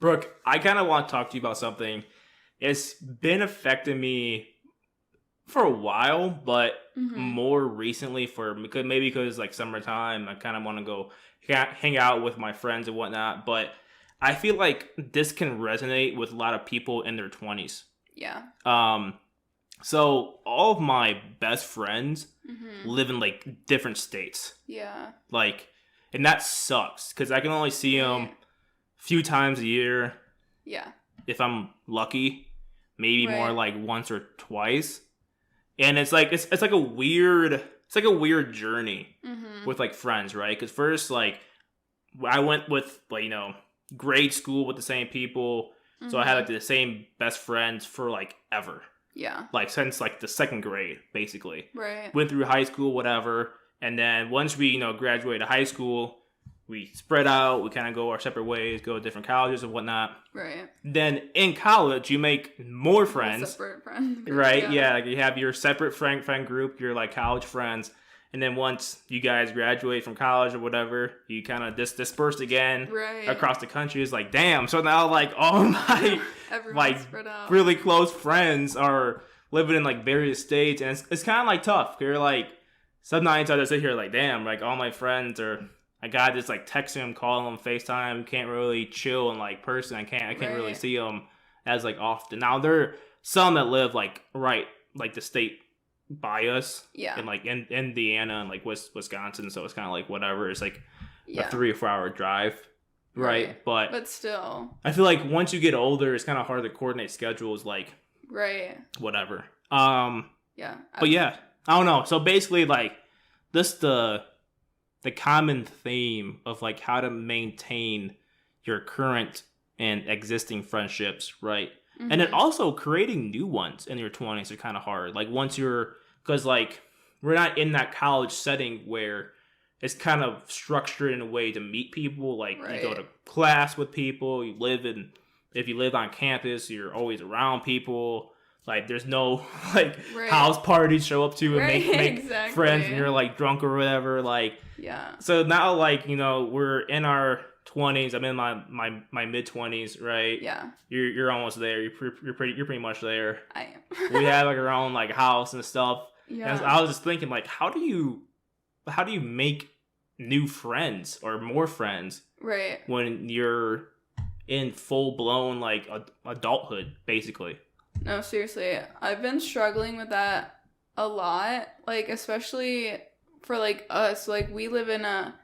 Brooke, I kind of want to talk to you about something. It's been affecting me for a while, but Mm-hmm. more recently because like summertime, I kind of want to go hang out with my friends and whatnot. But I feel like this can resonate with a lot of people in their 20s. Yeah. Um, so all of my best friends Mm-hmm. live in like different states, Yeah. like, and that sucks because I can only see them Right. a few times a year Yeah. if I'm lucky, maybe more Right. like once or twice. And it's like it's like a weird journey Mm-hmm. with like friends, right? Because first, like, I went with like grade school with the same people, so I had Mm-hmm. like the same best friends for like ever, Yeah. like since like the second grade, basically. Right. Went through high school, whatever, and then once we graduated high school, we spread out. We kind of go our separate ways, go to different colleges and whatnot. Right. Then in college, you make more Like a friends, separate friend group. right? Yeah. Yeah, like you have your separate friend group, your like college friends, and then once you guys graduate from college or whatever, you kind of disperse again Right. across the country. It's like, damn. So now like all my Everyone's like spread out. really close friends are living in like various states, and it's kind of like tough. You're like sometimes I just sit here like, damn, like all my friends are. I got just like texting them, calling them, FaceTime. Can't really chill in like person. I can't really Right. see them as like often. Now there are some that live like right like the state by us Yeah. in like in Indiana and like Wisconsin. So it's kind of like whatever. It's like a Yeah. 3 or 4 hour drive, right? But But still. I feel like once you get older, it's kind of hard to coordinate schedules. Like Right. whatever. Yeah. But yeah, I don't know. So basically, like this the common theme of like how to maintain your current and existing friendships, right? Mm-hmm. And then also creating new ones in your 20s are kind of hard. Like once you're, because like we're not in that college setting where it's kind of structured in a way to meet people. Like you go Right. to class with people, if you live on campus, you're always around people. Like there's no like Right. house parties show up to and Right, make exactly. friends when you're like drunk or whatever. Like Yeah. so now like we're in our 20s. I'm in my mid 20s, right? Yeah. You're almost there. You're pretty much there. I am. We have like our own like house and stuff. Yeah. And I was just thinking like how do you make new friends or more friends Right. when you're in full blown like adulthood basically? No, seriously. I've been struggling with that a lot. Like, especially for like us. Like, we live in a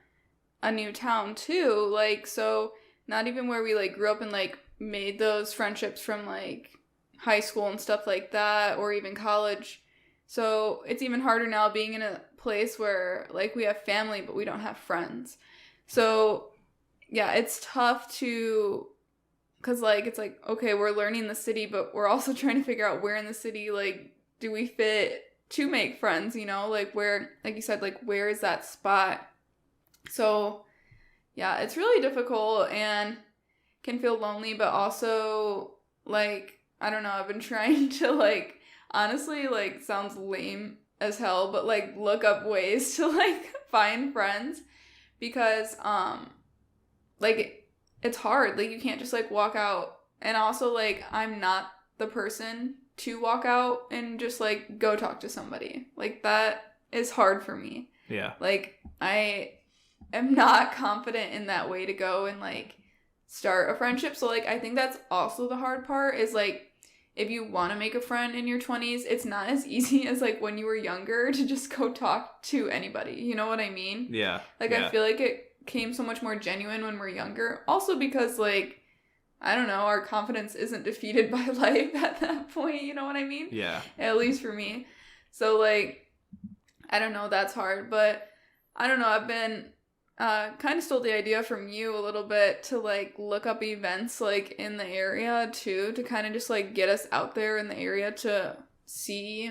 new town too. Like, so not even where we like grew up and like made those friendships from like high school and stuff like that, or even college. So it's even harder now being in a place where like we have family but we don't have friends. So yeah, it's tough to, because like it's like, okay, we're learning the city, but we're also trying to figure out where in the city like do we fit to make friends, like where, like you said, like where is that spot. So yeah, it's really difficult and can feel lonely, but also like, I don't know, I've been trying to like, honestly, like sounds lame as hell, but like look up ways to like find friends, because like it's hard. Like you can't just like walk out, and also like I'm not the person to walk out and just like go talk to somebody. Like that is hard for me. Yeah. Like I am not confident in that way to go and like start a friendship. So like I think that's also the hard part, is like if you want to make a friend in your 20s, it's not as easy as like when you were younger to just go talk to anybody. You know what I mean? Yeah. Like yeah. I feel like it came so much more genuine when we're younger. Also because like, I don't know, our confidence isn't defeated by life at that point. You know what I mean? Yeah. At least for me. So like, I don't know, that's hard. But I don't know, I've been kind of stole the idea from you a little bit to like look up events like in the area too, to kind of just like get us out there in the area to see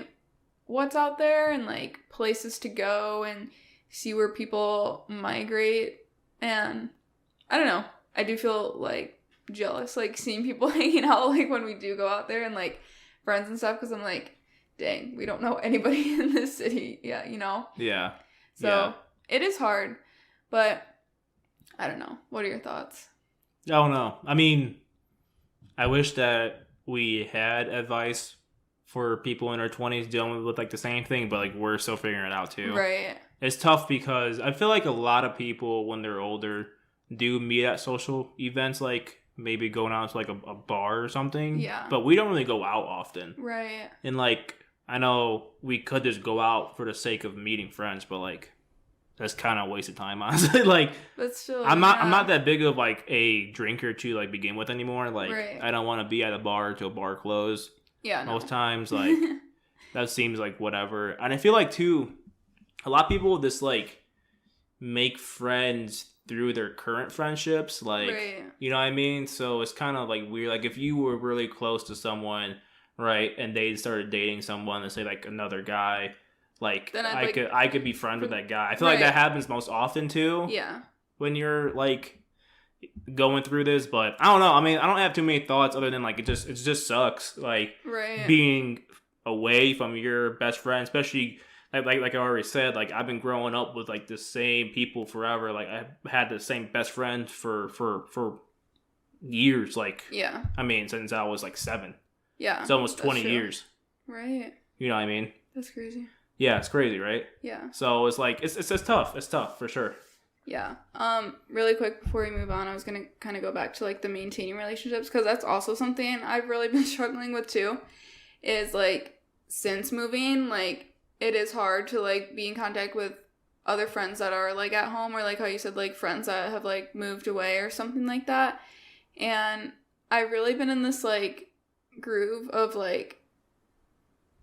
what's out there and like places to go and see where people migrate. And I don't know, I do feel like jealous like seeing people hanging out like when we do go out there and like friends and stuff, because I'm like, dang, we don't know anybody in this city yet, Yeah. So it is hard. But I don't know. What are your thoughts? I don't know. I mean, I wish that we had advice for people in our 20s dealing with like the same thing, but like we're still figuring it out too. Right. It's tough because I feel like a lot of people when they're older do meet at social events, like maybe going out to like a bar or something. Yeah. But we don't really go out often. Right. And like I know we could just go out for the sake of meeting friends, but like that's kind of a waste of time, honestly. Like, but still, I'm not that big of like a drinker to like begin with anymore. Like, right. I don't want to be at a bar till bar close. Yeah, most times, like that seems like whatever. And I feel like too, a lot of people just like make friends through their current friendships, like right. you know what I mean. So it's kind of like weird. Like if you were really close to someone, right, and they started dating someone, let's say like another guy. Like then I could be friends with that guy. I feel like that happens most often too. Yeah. When you're like going through this, but I don't know. I mean, I don't have too many thoughts other than like it just sucks. Like being away from your best friend, especially like I already said. Like I've been growing up with like the same people forever. Like I've had the same best friend for years. Like I mean, since I was like 7. Yeah. It's almost 20 years. Right. You know what I mean? That's crazy. Yeah, it's crazy, right? Yeah. So it's like it's tough. It's tough for sure. Yeah. Really quick before we move on, I was gonna kind of go back to like the maintaining relationships because that's also something I've really been struggling with too. Is like since moving, like it is hard to like be in contact with other friends that are like at home or like how you said like friends that have like moved away or something like that. And I've really been in this like groove of like.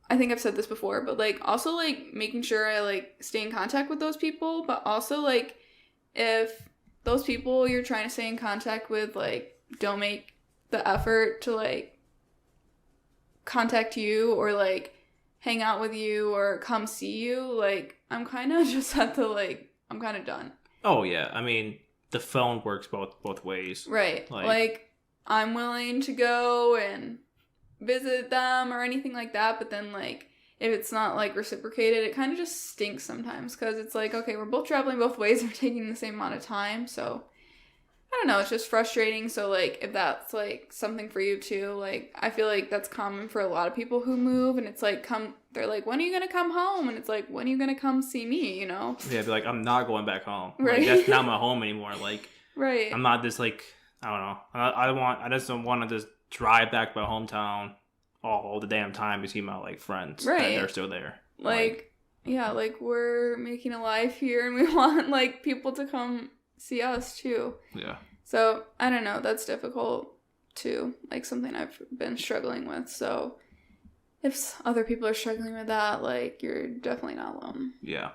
I think I've said this before, but like also like making sure I like stay in contact with those people, but also like if those people you're trying to stay in contact with like don't make the effort to like contact you or like hang out with you or come see you, like I'm kind of just at the like I'm kind of done. Oh yeah, I mean the phone works both ways. Right. Like I'm willing to go and visit them or anything like that, but then like if it's not like reciprocated, it kind of just stinks sometimes because it's like, okay, we're both traveling both ways, we're taking the same amount of time, so I don't know, it's just frustrating. So like if that's like something for you too, like I feel like that's common for a lot of people who move, and it's like they're like, when are you gonna come home? And it's like, when are you gonna come see me, you know? Yeah, be like, I'm not going back home. Right. Like, that's not my home anymore. Like right. I'm not this like I don't know. I just don't want to just drive back to my hometown all the damn time to see my like friends. Right. That they're still there. Like yeah, like we're making a life here and we want like people to come see us too. Yeah. So I don't know, that's difficult too. Like something I've been struggling with. So if other people are struggling with that, like you're definitely not alone. Yeah.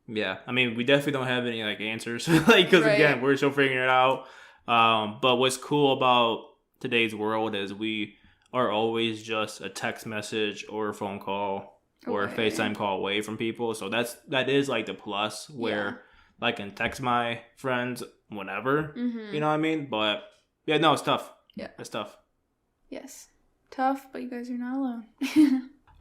Yeah. I mean, we definitely don't have any like answers. Like because again, we're still figuring it out. But what's cool about today's world is we are always just a text message or a phone call or a FaceTime call away from people. So that is like the plus where I can text my friends whenever. Mm-hmm. You know what I mean? But yeah, no, it's tough. Yeah. It's tough. Yes. Tough, but you guys are not alone.